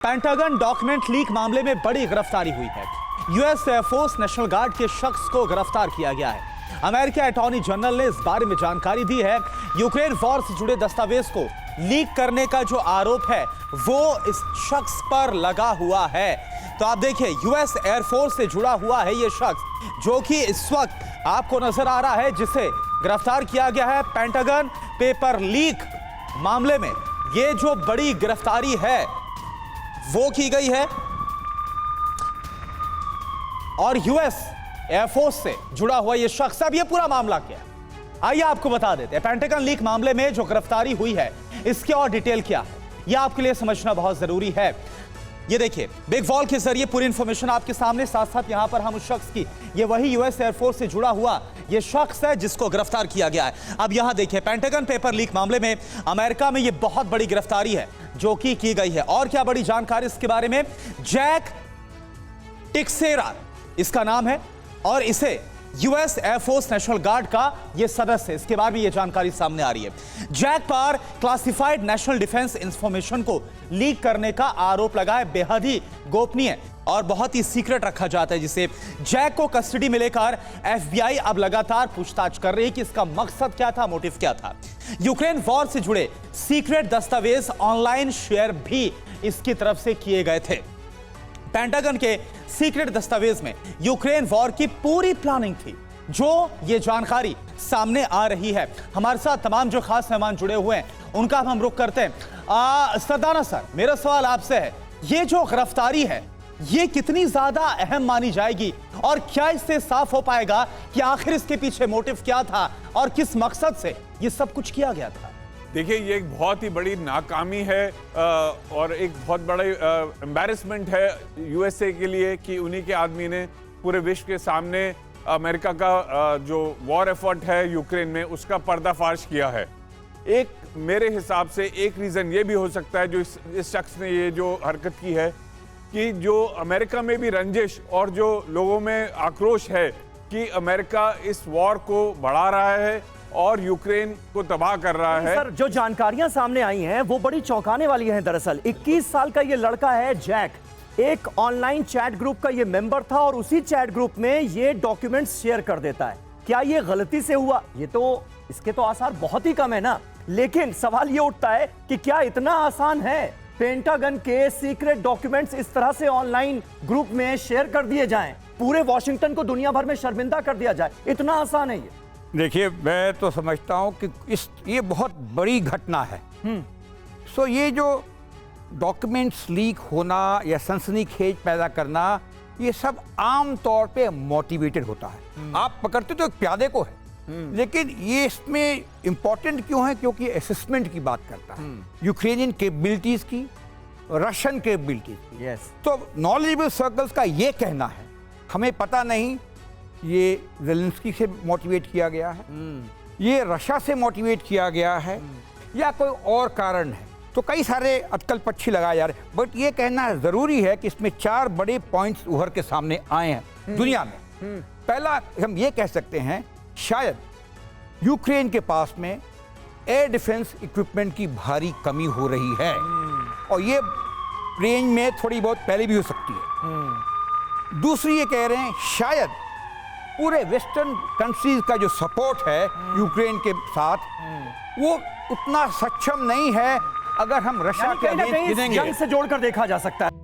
Pentagon document leak मामले में बड़ी गिरफ्तारी हुई है। यूएस एयरफोर्स नेशनल गार्ड के शख्स को गिरफ्तार किया गया है। अमेरिकी अटॉर्नी जनरल ने इस बारे में जानकारी दी है। यूक्रेन वॉर से जुड़े दस्तावेज को लीक करने का जो आरोप है वो इस शख्स पर लगा हुआ है। तो आप देखिए, यूएस एयरफोर्स से जुड़ा हुआ है ये शख्स, जो कि इस वक्त आपको नजर आ रहा है, जिसे गिरफ्तार किया गया है पेंटागन पेपर लीक मामले में। ये जो बड़ी गिरफ्तारी है वो की गई है और यूएस एयरफोर्स से जुड़ा हुआ यह शख्स। अब यह पूरा मामला क्या है, आइए आपको बता देते हैं। पेंटागन लीक मामले में जो गिरफ्तारी हुई है, इसकी और डिटेल क्या है, यह आपके लिए समझना बहुत जरूरी है। ये देखिए, बिग वॉल के जरिए पूरी इंफॉर्मेशन आपके सामने, साथ साथ यहां पर हम उस शख्स की, ये वही यूएस एयरफोर्स से जुड़ा हुआ ये शख्स है जिसको गिरफ्तार किया गया है। अब यहां देखिए, पेंटागन पेपर लीक मामले में अमेरिका में ये बहुत बड़ी गिरफ्तारी है जो की गई है। और क्या बड़ी जानकारी इसके बारे में, जैक टेक्सेरा इसका नाम है और इसे यूएस एयरफोर्स नेशनल गार्ड का यह सदस्य है। इसके बाद भी यह जानकारी सामने आ रही है। जैक पर क्लासिफाइड नेशनल डिफेंस इंफॉर्मेशन को लीक करने का आरोप लगा है। बेहद ही गोपनीय और बहुत ही सीक्रेट रखा जाता है जिसे। जैक को कस्टडी में लेकर एफबीआई अब लगातार पूछताछ कर रही है कि इसका मकसद क्या था, मोटिव क्या था। यूक्रेन वॉर से जुड़े सीक्रेट दस्तावेज ऑनलाइन शेयर भी इसकी तरफ से किए गए थे। पेंटागन के सीक्रेट दस्तावेज में यूक्रेन वॉर की पूरी प्लानिंग थी, जो ये जानकारी सामने आ रही है। हमारे साथ तमाम जो खास मेहमान जुड़े हुए हैं उनका हम रुख करते हैं। सरदाना सर, मेरा सवाल आपसे है, ये जो गिरफ्तारी है ये कितनी ज्यादा अहम मानी जाएगी और क्या इससे साफ हो पाएगा कि आखिर इसके पीछे मोटिव क्या था और किस मकसद से ये सब कुछ किया गया था? देखिए, ये एक बहुत ही बड़ी नाकामी है और एक बहुत बड़ा एम्बैरेसमेंट है यूएसए के लिए कि उन्हीं के आदमी ने पूरे विश्व के सामने अमेरिका का जो वॉर एफर्ट है यूक्रेन में, उसका पर्दाफाश किया है। एक मेरे हिसाब से एक रीज़न ये भी हो सकता है जो इस शख्स ने ये जो हरकत की है कि जो अमेरिका में भी रंजिश और जो लोगों में आक्रोश है कि अमेरिका इस वॉर को बढ़ा रहा है और यूक्रेन को तबाह कर रहा है। सर, जो जानकारियां सामने आई हैं वो बड़ी चौंकाने वाली हैं। दरअसल 21 साल का ये लड़का है जैक, एक ऑनलाइन चैट ग्रुप का ये मेंबर था और उसी चैट ग्रुप में ये डॉक्यूमेंट्स शेयर कर देता है। क्या ये गलती से हुआ? ये तो इसके तो आसार बहुत ही कम है ना। लेकिन सवाल ये उठता है कि क्या इतना आसान है पेंटागन के सीक्रेट डॉक्यूमेंट्स इस तरह से ऑनलाइन ग्रुप में शेयर कर दिए जाएं, पूरे वॉशिंगटन को दुनिया भर में शर्मिंदा कर दिया जाए? इतना आसान है ये? देखिए, मैं तो समझता हूं कि ये बहुत बड़ी घटना है। सो ये जो डॉक्यूमेंट्स लीक होना या सनसनीखेज पैदा करना, ये सब आम तौर पे मोटिवेटेड होता है। आप पकड़ते तो एक प्यादे को है, लेकिन ये इसमें इंपॉर्टेंट क्यों है? क्योंकि असेसमेंट की बात करता है, यूक्रेनियन कैपेबिलिटीज की, रशियन कैपेबिलिटीज की। यस। तो नॉलेजेबल सर्कल्स का ये कहना है, हमें पता नहीं ये ज़ेलेंस्की से मोटिवेट किया गया है, ये रशिया से मोटिवेट किया गया है, या कोई और कारण है। तो कई सारे अटकल पक्षी लगाए जा रहे हैं, बट ये कहना ज़रूरी है कि इसमें 4 बड़े पॉइंट्स उभर के सामने आए हैं दुनिया में। पहला, हम ये कह सकते हैं शायद यूक्रेन के पास में एयर डिफेंस इक्विपमेंट की भारी कमी हो रही है और ये रेंज में थोड़ी बहुत पहले भी हो सकती है। दूसरी, ये कह रहे हैं शायद पूरे वेस्टर्न कंट्रीज का जो सपोर्ट है यूक्रेन के साथ, वो उतना सक्षम नहीं है। अगर हम रशिया के जंग से जोड़कर देखा जा सकता है।